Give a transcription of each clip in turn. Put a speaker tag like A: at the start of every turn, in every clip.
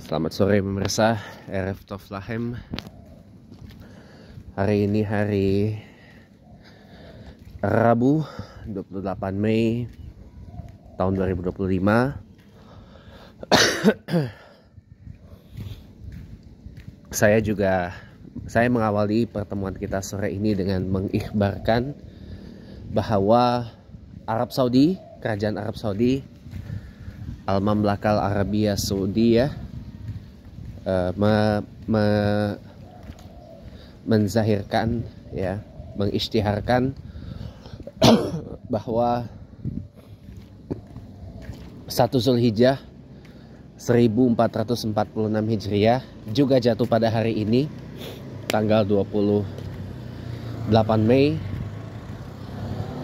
A: Selamat sore pemirsa RF Toflahem. Hari ini hari Rabu 28 Mei tahun 2025. Saya mengawali pertemuan kita sore ini dengan mengikhbarkan bahwa Kerajaan Arab Saudi, Al-Mamlakah Al-Arabiyah Saudiyah menzahirkan, mengisytiharkan bahwa 1 Zulhijjah 1446 Hijriah juga jatuh pada hari ini, tanggal 28 Mei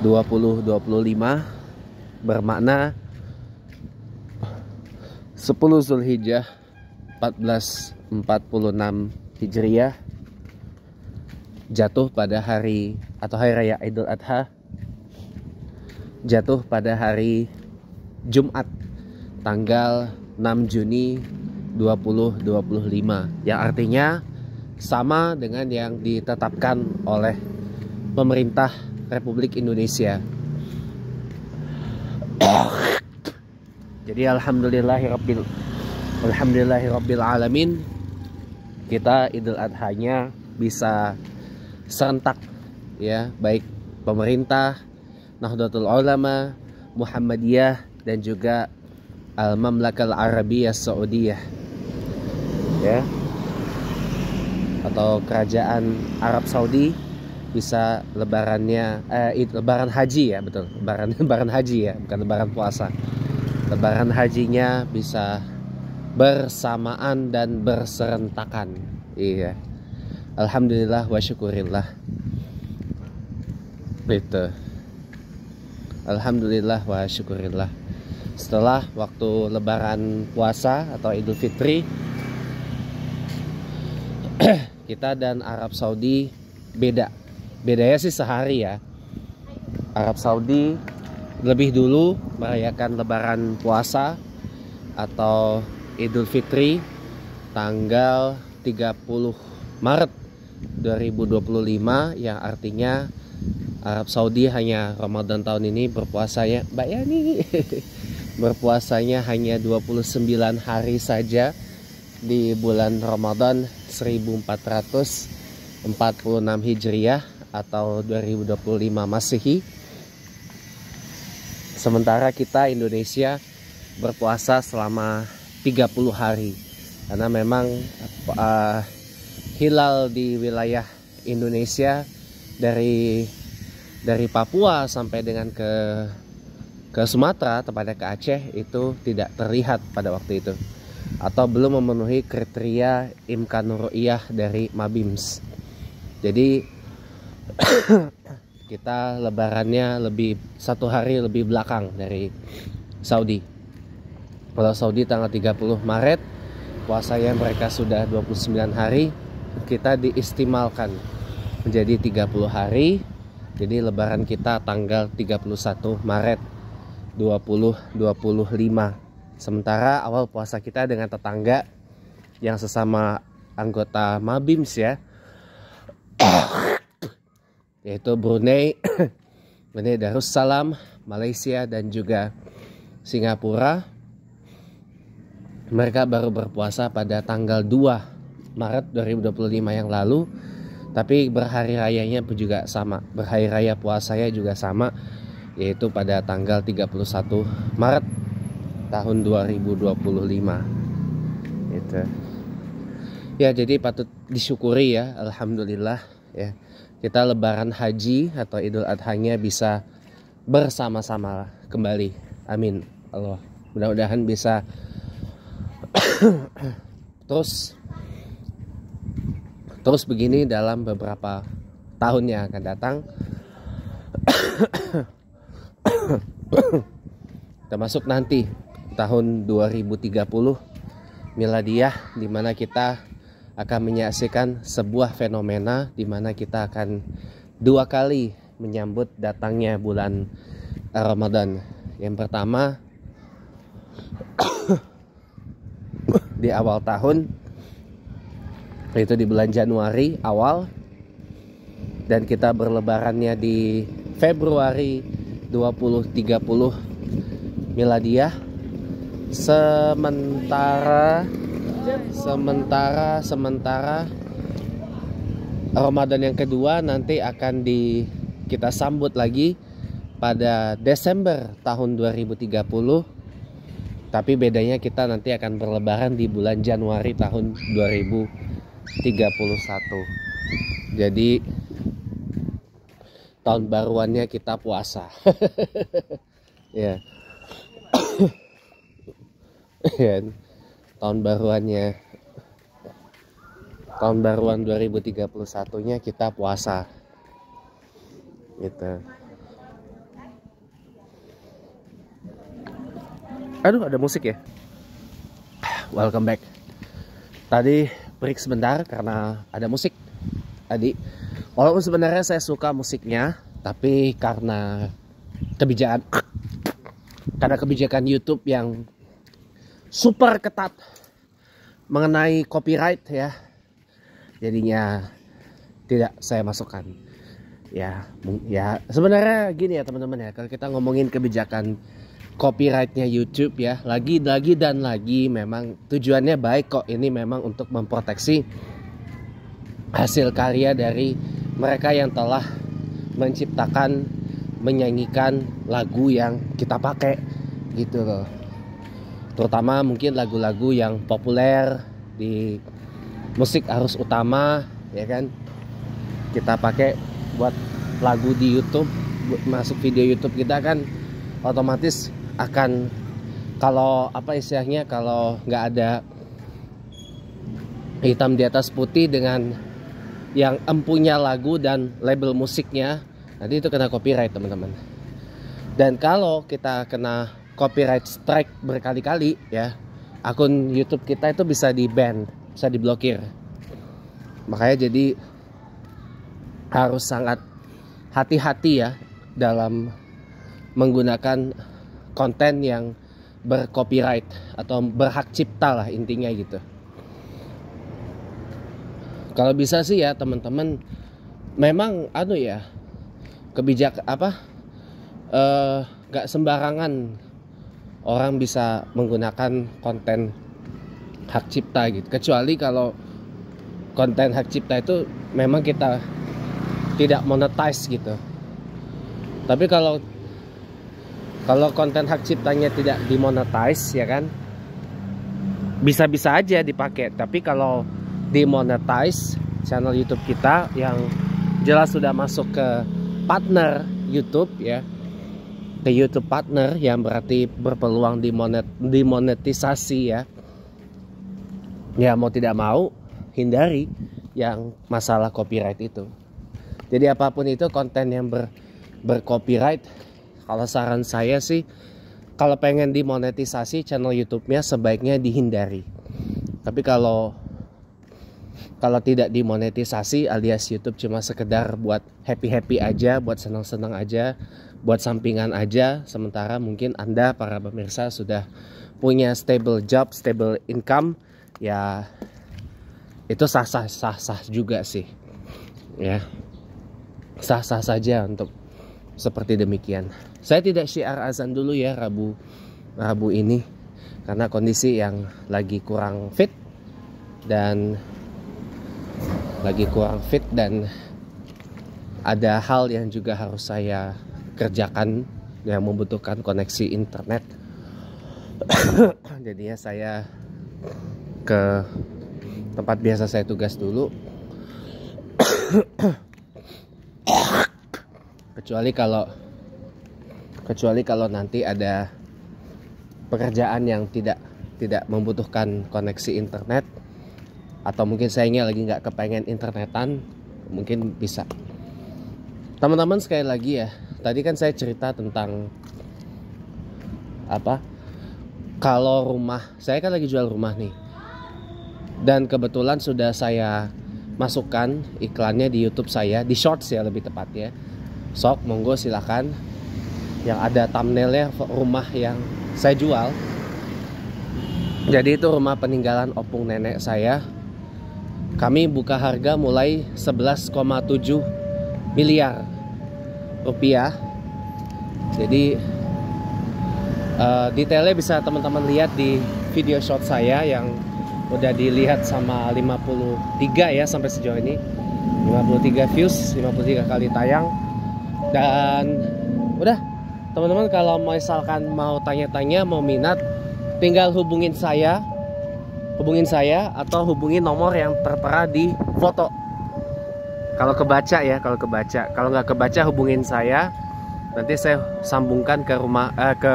A: 2025, bermakna 10 Zulhijjah 1446 Hijriah jatuh pada hari raya Idul Adha, jatuh pada hari Jumat tanggal 6 Juni 2025, yang artinya sama dengan yang ditetapkan oleh pemerintah Republik Indonesia. Jadi Alhamdulillahirabbil alamin, kita Idul Adha-nya bisa serentak, baik pemerintah, Nahdlatul Ulama, Muhammadiyah, dan juga Al-Mamlakah Al-Arabiyah Saudiyah, atau Kerajaan Arab Saudi bisa lebaran haji, lebaran haji, bukan lebaran puasa. Lebaran hajinya bisa bersamaan dan berserentakan. Alhamdulillah wa syukurillah. Alhamdulillah wa syukurillah. Setelah waktu lebaran puasa atau Idul Fitri, kita dan Arab Saudi bedanya sih sehari ya. Arab Saudi lebih dulu merayakan lebaran puasa atau Idul Fitri tanggal 30 Maret 2025, yang artinya Arab Saudi hanya Ramadan tahun ini berpuasanya berpuasanya hanya 29 hari saja di bulan Ramadan 1446 Hijriah atau 2025 Masehi. Sementara kita Indonesia berpuasa selama 30 hari. Karena memang hilal di wilayah Indonesia dari Papua sampai dengan ke Sumatera, tepatnya ke Aceh, itu tidak terlihat pada waktu itu, atau belum memenuhi kriteria Imkanur Ru'yah dari Mabims. Jadi kita lebarannya satu hari lebih belakang dari Saudi. Kalau Saudi tanggal 30 Maret, puasanya mereka sudah 29 hari, kita diistimalkan menjadi 30 hari. Jadi lebaran kita tanggal 31 Maret 2025. Sementara awal puasa kita dengan tetangga yang sesama anggota Mabims, yaitu Brunei, Darussalam, Malaysia, dan juga Singapura. Mereka baru berpuasa pada tanggal 2 Maret 2025 yang lalu, tapi berhari rayanya pun juga sama, berhari raya puasanya juga sama, yaitu pada tanggal 31 Maret tahun 2025. Jadi patut disyukuri ya, alhamdulillah ya. Kita lebaran haji atau Idul Adha-nya bisa bersama-sama kembali. Amin. Allah. Mudah-mudahan bisa terus begini dalam beberapa tahun yang akan datang. Termasuk nanti tahun 2030 Miladiyah, di mana kita akan menyaksikan sebuah fenomena di mana kita akan 2 kali menyambut datangnya bulan Ramadan. Yang pertama di awal tahun, itu di bulan Januari awal, dan kita berlebarannya di Februari 2030 Miladiah. Sementara Ramadan yang kedua nanti akan kita sambut lagi pada Desember tahun 2030. Tapi bedanya kita nanti akan berlebaran di bulan Januari tahun 2031. Jadi tahun baruannya kita puasa. Ya. Tahun baruan 2031-nya kita puasa. Gitu. Aduh, ada musik ya. Welcome back. Tadi break sebentar karena ada musik tadi. Walaupun sebenarnya saya suka musiknya, tapi karena kebijakan YouTube yang super ketat mengenai copyright ya, jadinya tidak saya masukkan. Ya sebenarnya gini ya teman-teman ya, kalau kita ngomongin kebijakan copyrightnya YouTube ya, lagi dan lagi memang tujuannya baik kok. Ini memang untuk memproteksi hasil karya dari mereka yang telah menciptakan, menyanyikan lagu yang kita pakai gitu loh. Terutama mungkin lagu-lagu yang populer di musik arus utama ya kan, kita pakai buat lagu di YouTube, buat masuk video YouTube kita kan otomatis akan, kalau apa istilahnya, kalau nggak ada hitam di atas putih dengan yang empunya lagu dan label musiknya, nanti itu kena copyright teman-teman. Dan kalau kita kena copyright strike berkali-kali ya, akun YouTube kita itu bisa di-ban, bisa diblokir. Makanya jadi harus sangat hati-hati ya dalam menggunakan konten yang bercopyright atau berhak cipta lah intinya gitu. Kalau bisa sih ya teman-teman, memang kebijakan gak sembarangan orang bisa menggunakan konten hak cipta gitu. Kecuali kalau konten hak cipta itu memang kita tidak monetize gitu. Tapi kalau konten hak ciptanya tidak dimonetize ya kan, bisa-bisa aja dipakai. Tapi kalau dimonetize channel YouTube kita yang jelas sudah masuk ke partner YouTube ya, ke YouTube partner, yang berarti berpeluang dimonetisasi ya. Ya mau tidak mau hindari yang masalah copyright itu. Jadi apapun itu konten yang bercopyright, kalau saran saya sih, kalau pengen dimonetisasi channel YouTube-nya sebaiknya dihindari. Tapi kalau tidak dimonetisasi alias YouTube cuma sekedar buat happy aja, buat senang-senang aja, buat sampingan aja, sementara mungkin Anda para pemirsa sudah punya stable job, stable income, ya itu sah-sah juga sih ya, sah-sah saja untuk seperti demikian. Saya tidak syiar azan dulu ya Rabu ini karena kondisi yang lagi kurang fit dan ada hal yang juga harus saya kerjakan yang membutuhkan koneksi internet. Jadinya saya ke tempat biasa saya tugas dulu. kecuali kalau nanti ada pekerjaan yang tidak membutuhkan koneksi internet, atau mungkin sayanya lagi nggak kepengen internetan, mungkin bisa. Teman-teman sekali lagi ya, tadi kan saya cerita tentang kalau rumah saya kan lagi jual rumah nih, dan kebetulan sudah saya masukkan iklannya di YouTube saya, di shorts ya lebih tepatnya. Sok monggo silakan, yang ada thumbnailnya rumah yang saya jual Jadi itu rumah peninggalan opung nenek saya. Kami buka harga mulai 11,7 miliar rupiah. Jadi detailnya bisa teman-teman lihat di video shot saya yang udah dilihat sama 53 ya sampai sejauh ini. 53 views, 53 kali tayang. Dan udah, teman-teman kalau misalkan mau tanya-tanya, mau minat, tinggal hubungin saya atau hubungi nomor yang tertera di foto. Kalau kebaca ya, kalau nggak kebaca hubungin saya. Nanti saya sambungkan ke rumah ke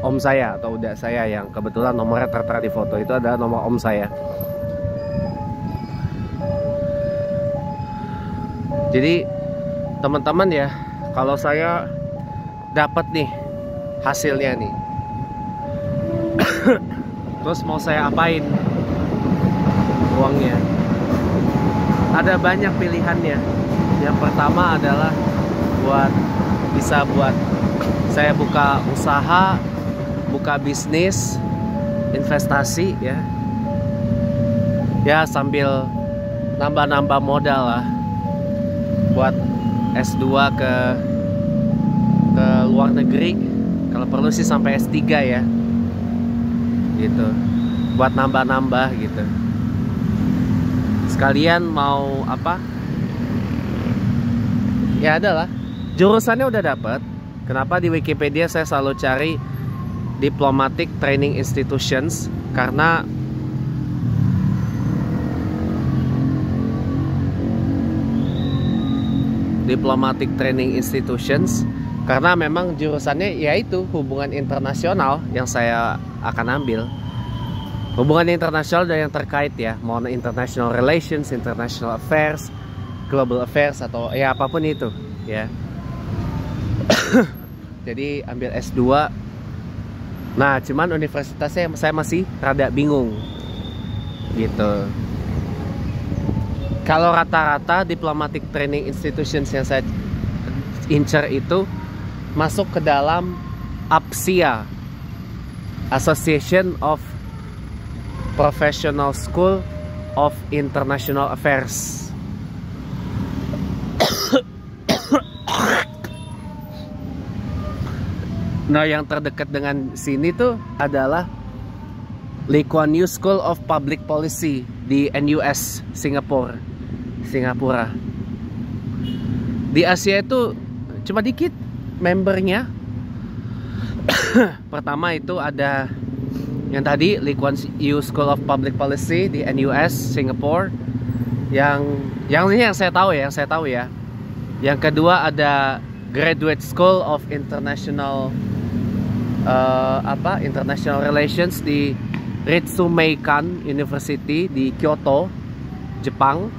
A: om saya atau udah saya yang kebetulan nomornya tertera di foto itu adalah nomor om saya. Jadi teman-teman ya, kalau saya dapat nih hasilnya nih, terus mau saya apain uangnya? Ada banyak pilihannya. Yang pertama adalah bisa buat saya buka usaha, buka bisnis, investasi ya. Ya sambil nambah-nambah modal lah buat S2 ke luar negeri. Kalau perlu sih sampai S3 ya. Gitu. Buat nambah-nambah gitu. Sekalian mau apa? Ya adalah jurusannya udah dapat. Kenapa di Wikipedia saya selalu cari Diplomatic Training Institutions? Karena Diplomatic Training Institutions karena memang jurusannya yaitu hubungan internasional yang saya akan ambil. Hubungan internasional dan yang terkait ya, mau international relations, international affairs, global affairs atau ya apapun itu ya. Jadi ambil S2. Nah cuman universitasnya saya masih rada bingung gitu. Kalau rata-rata Diplomatic Training Institutions yang saya incer itu masuk ke dalam APSIA, Association of Professional School of International Affairs. Nah yang terdekat dengan sini tuh adalah Lee Kuan Yew School of Public Policy di NUS Singapura. Di Asia itu cuma dikit membernya. Pertama itu ada yang tadi Lee Kuan Yew School of Public Policy di NUS Singapura. Yang saya tahu ya. Yang kedua ada Graduate School of International International Relations di Ritsumeikan University di Kyoto, Jepang.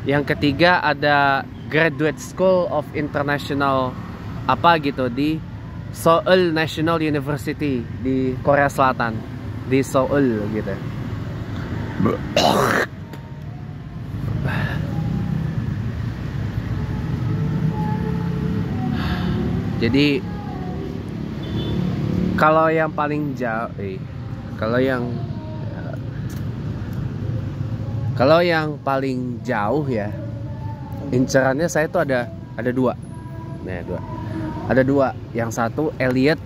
A: Yang ketiga ada Graduate School of International di Seoul National University di Korea Selatan, di Seoul gitu. Jadi kalau yang paling jauh, kalau yang paling jauh ya, incerannya saya tuh ada dua. Ada dua. Yang satu Elliott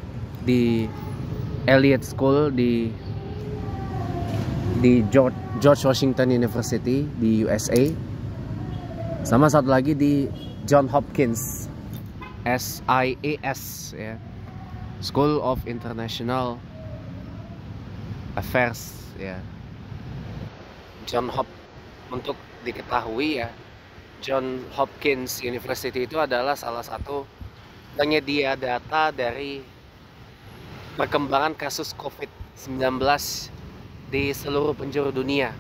A: School di George Washington University di USA. Sama satu lagi di John Hopkins SIAS ya. School of International Affairs ya. Untuk diketahui ya, John Hopkins University itu adalah salah satu penyedia data dari perkembangan kasus COVID-19 di seluruh penjuru dunia.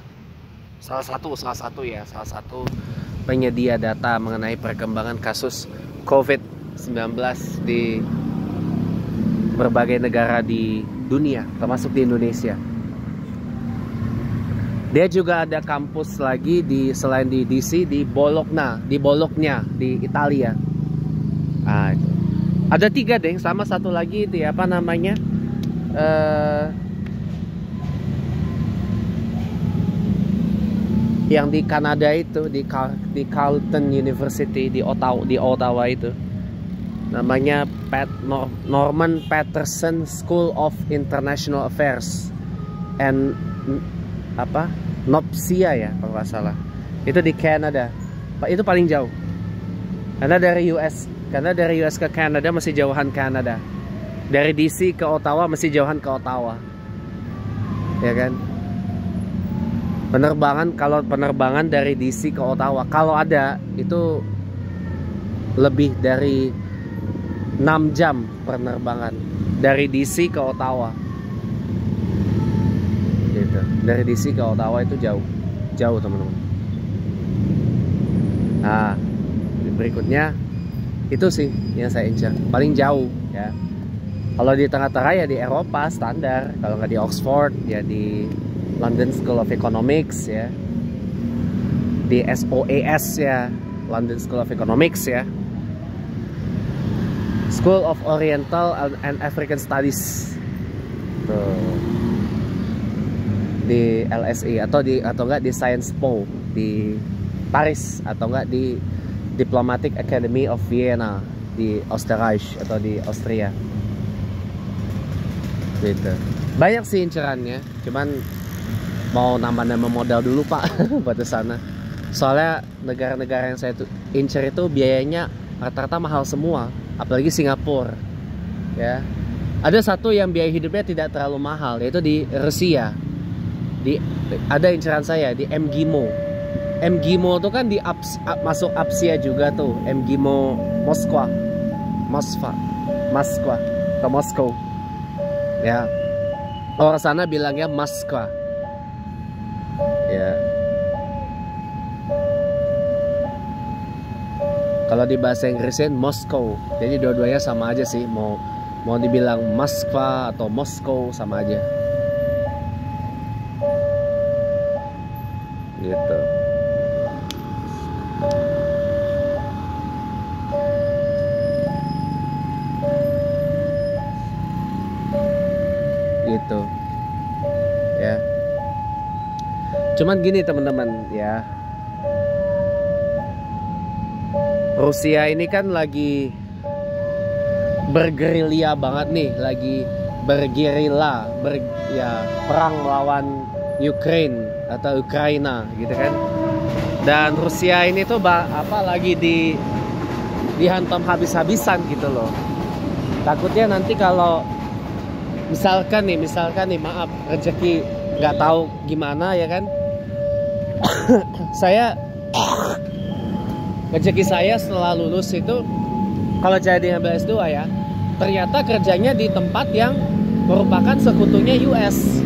A: Salah satu penyedia data mengenai perkembangan kasus COVID-19 di berbagai negara di dunia, termasuk di Indonesia. Dia juga ada kampus lagi selain di DC di Bologna di Italia. Nah, ada 3 deh, sama satu lagi di yang di Kanada itu, di Carleton University di Ottawa itu, namanya Norman Paterson School of International Affairs and Nopsia ya kalau nggak salah. Itu di Kanada. Itu paling jauh. Karena dari US ke Kanada masih jauhan Kanada. Dari DC ke Ottawa masih jauhan ke Ottawa. Ya kan? Kalau penerbangan dari DC ke Ottawa, kalau ada itu lebih dari 6 jam penerbangan dari DC ke Ottawa. Gitu. Dari DC ke Ottawa itu jauh teman-teman. Nah, berikutnya itu sih yang saya incar paling jauh ya. Kalau di tengah-tengah ya di Eropa standar, kalau nggak di Oxford ya di London School of Economics ya, di SOAS ya, London School of Economics ya, School of Oriental and African Studies tuh, di LSE atau enggak di Sciences Po di Paris, atau enggak di Diplomatic Academy of Vienna di Österreich atau di Austria gitu. Banyak sih incerannya, cuman mau nambah modal dulu pak buat kesana. Soalnya negara-negara yang saya incer itu biayanya rata-rata mahal semua, apalagi Singapura ya. Ada satu yang biaya hidupnya tidak terlalu mahal, yaitu di Rusia. Ada inceran saya di MGIMO. MGIMO itu kan masuk Asia juga tuh. MGIMO Moskwa ke Moskow ya. Orang sana bilangnya Moskwa ya. Kalau di bahasa Inggrisnya Moskow. Jadi dua-duanya sama aja sih. Mau dibilang Moskwa atau Moskow sama aja. Gitu. Gitu. Ya. Cuman gini teman-teman ya. Rusia ini kan lagi bergerilya banget nih, lagi bergerila, perang melawan Ukraine atau Ukraina gitu kan. Dan Rusia ini tuh lagi dihantam habis-habisan gitu loh. Takutnya nanti kalau misalkan nih maaf, rezeki nggak tahu gimana ya kan. Rezeki saya setelah lulus itu, kalau jadi ngambil S2 ya, ternyata kerjanya di tempat yang merupakan sekutunya US.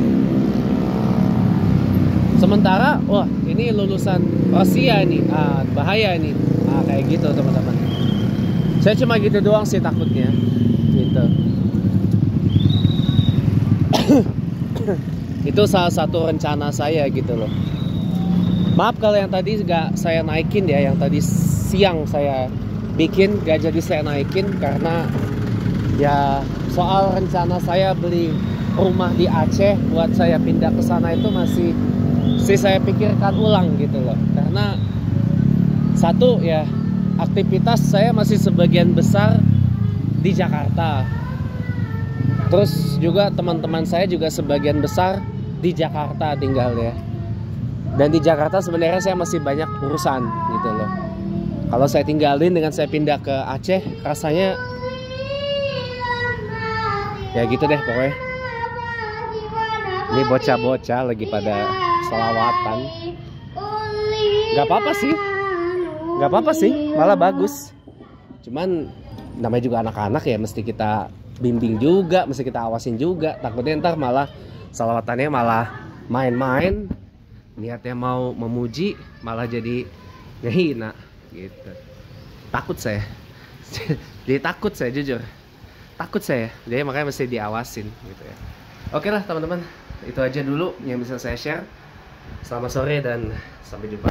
A: Sementara, wah ini lulusan Rusia nih, bahaya nih, kayak gitu teman-teman. Saya cuma gitu doang sih takutnya, gitu. Itu salah satu rencana saya gitu loh. Maaf kalau yang tadi gak saya naikin ya, yang tadi siang saya bikin gak jadi saya naikin karena ya soal rencana saya beli rumah di Aceh buat saya pindah ke sana itu masih saya pikirkan ulang gitu loh. Karena satu ya, aktivitas saya masih sebagian besar di Jakarta. Terus juga teman-teman saya juga sebagian besar di Jakarta tinggal ya. Dan di Jakarta sebenarnya saya masih banyak urusan gitu loh. Kalau saya tinggalin dengan saya pindah ke Aceh, rasanya ya gitu deh pokoknya. Ini bocah-bocah lagi pada selawatan. Gak apa-apa sih, malah bagus. Cuman namanya juga anak-anak ya, mesti kita bimbing juga, mesti kita awasin juga. Takutnya ntar malah salawatannya malah main-main, niatnya mau memuji malah jadi ngehina gitu. Takut saya. Jadi takut saya, jujur takut saya, jadi makanya mesti diawasin gitu ya. Oke lah teman-teman, itu aja dulu yang bisa saya share. Selamat sore dan sampai jumpa.